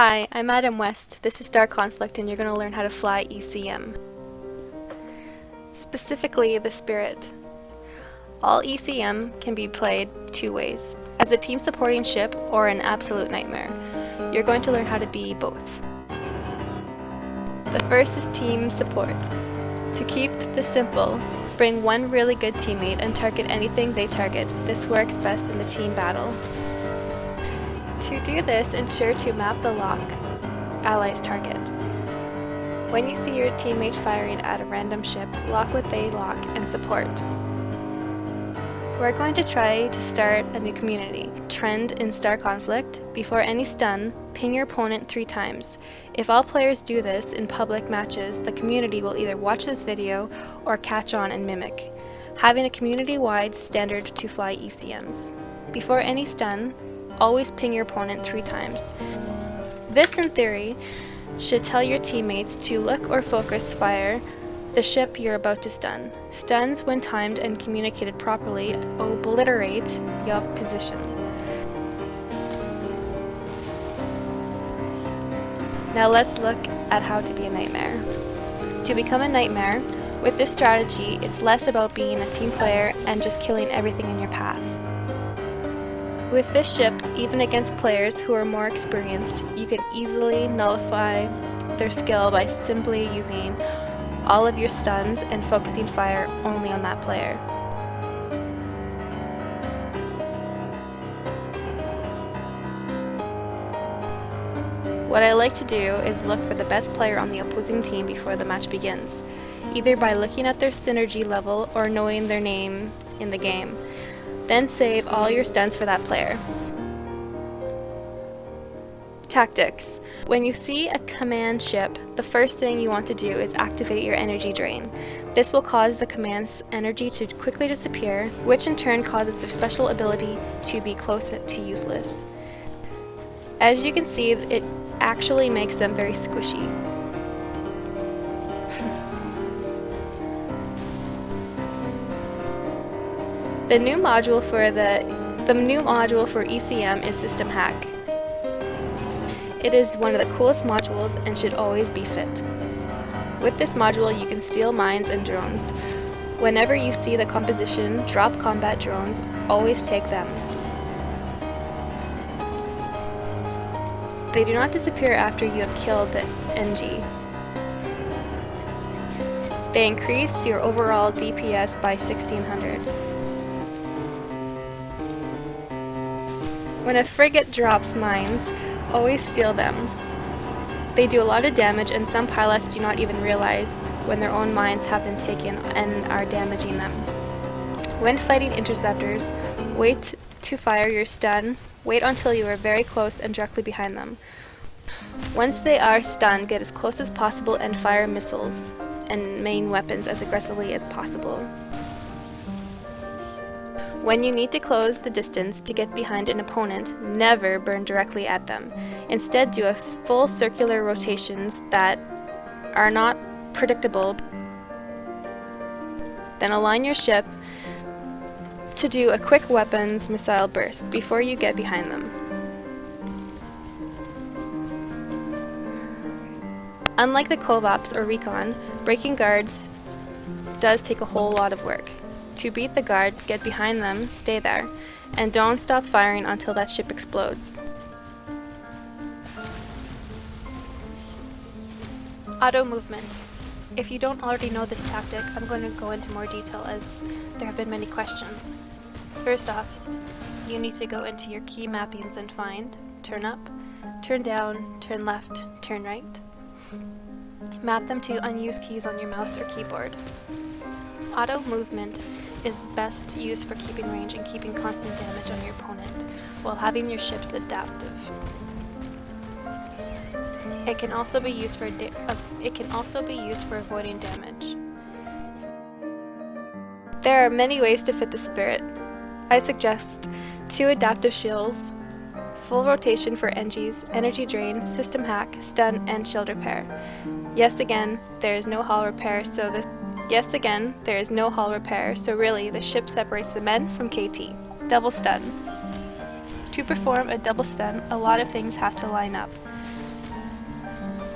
Hi, I'm Adam West. This is Star Conflict and you're going to learn how to fly ECM. Specifically, the Spirit. All ECM can be played two ways, as a team supporting ship or an absolute nightmare. You're going to learn how to be both. The first is team support. To keep this simple, bring one really good teammate and target anything they target. This works best in the team battle. To do this, ensure to map the lock ally's target. When you see your teammate firing at a random ship, lock what they lock and support. We're going to try to start a new community. Trend in Star Conflict: before any stun, ping your opponent 3 times. If all players do this in public matches, the community will either watch this video or catch on and mimic. Having a community-wide standard to fly ECMs. Before any stun, always ping your opponent 3 times. This, in theory, should tell your teammates to look or focus fire the ship you're about to stun. Stuns, when timed and communicated properly, obliterate your position. Now let's look at how to be a nightmare. To become a nightmare, with this strategy, it's less about being a team player and just killing everything in your path. With this ship, even against players who are more experienced, you can easily nullify their skill by simply using all of your stuns and focusing fire only on that player. What I like to do is look for the best player on the opposing team before the match begins, either by looking at their synergy level or knowing their name in the game. Then save all your stuns for that player. Tactics. When you see a command ship, the first thing you want to do is activate your energy drain. This will cause the command's energy to quickly disappear, which in turn causes their special ability to be close to useless. As you can see, it actually makes them very squishy. The new module for ECM is System Hack. It is one of the coolest modules and should always be fit. With this module, you can steal mines and drones. Whenever you see the composition drop combat drones, always take them. They do not disappear after you have killed the NG. They increase your overall DPS by 1600. When a frigate drops mines, always steal them. They do a lot of damage and some pilots do not even realize when their own mines have been taken and are damaging them. When fighting interceptors, wait to fire your stun. Wait until you are very close and directly behind them. Once they are stunned, get as close as possible and fire missiles and main weapons as aggressively as possible. When you need to close the distance to get behind an opponent, never burn directly at them. Instead, do a full circular rotations that are not predictable. Then align your ship to do a quick weapons missile burst before you get behind them. Unlike the Kovaps or Recon, breaking guards does take a whole lot of work. To beat the guard, get behind them, stay there, and don't stop firing until that ship explodes. Auto movement. If you don't already know this tactic, I'm going to go into more detail as there have been many questions. First off, you need to go into your key mappings and find turn up, turn down, turn left, turn right. Map them to unused keys on your mouse or keyboard. Auto movement is best used for keeping range and keeping constant damage on your opponent, while having your ships adaptive. It can also be used for avoiding damage. There are many ways to fit the Spirit. I suggest 2 adaptive shields, full rotation for NGs, energy drain, system hack, stun, and shield repair. Yes, again, there is no hull repair, so really the ship separates the men from KT. Double stun. To perform a double stun, a lot of things have to line up.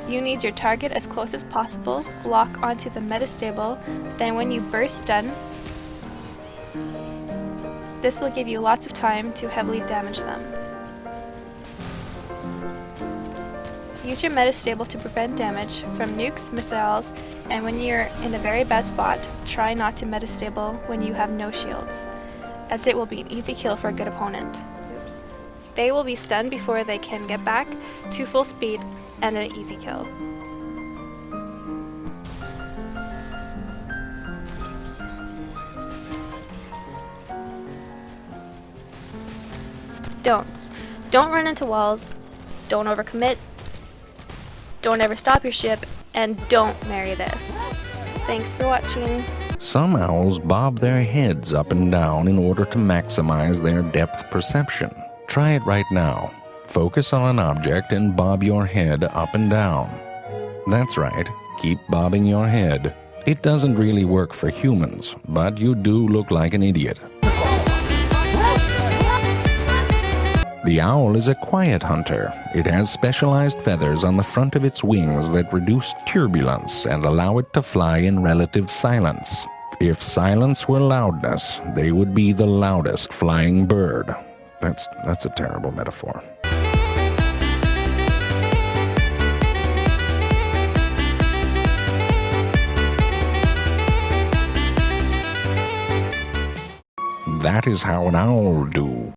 You need your target as close as possible, lock onto the metastable, then when you burst stun, this will give you lots of time to heavily damage them. Use your metastable to prevent damage from nukes, missiles, and when you're in a very bad spot, try not to metastable when you have no shields, as it will be an easy kill for a good opponent. They will be stunned before they can get back to full speed and an easy kill. Don'ts. Don't run into walls, don't overcommit, don't ever stop your ship, and don't marry this. Thanks for watching. Some owls bob their heads up and down in order to maximize their depth perception. Try it right now. Focus on an object and bob your head up and down. That's right, keep bobbing your head. It doesn't really work for humans, but you do look like an idiot. The owl is a quiet hunter. It has specialized feathers on the front of its wings that reduce turbulence and allow it to fly in relative silence. If silence were loudness, they would be the loudest flying bird. That's a terrible metaphor. That is how an owl do.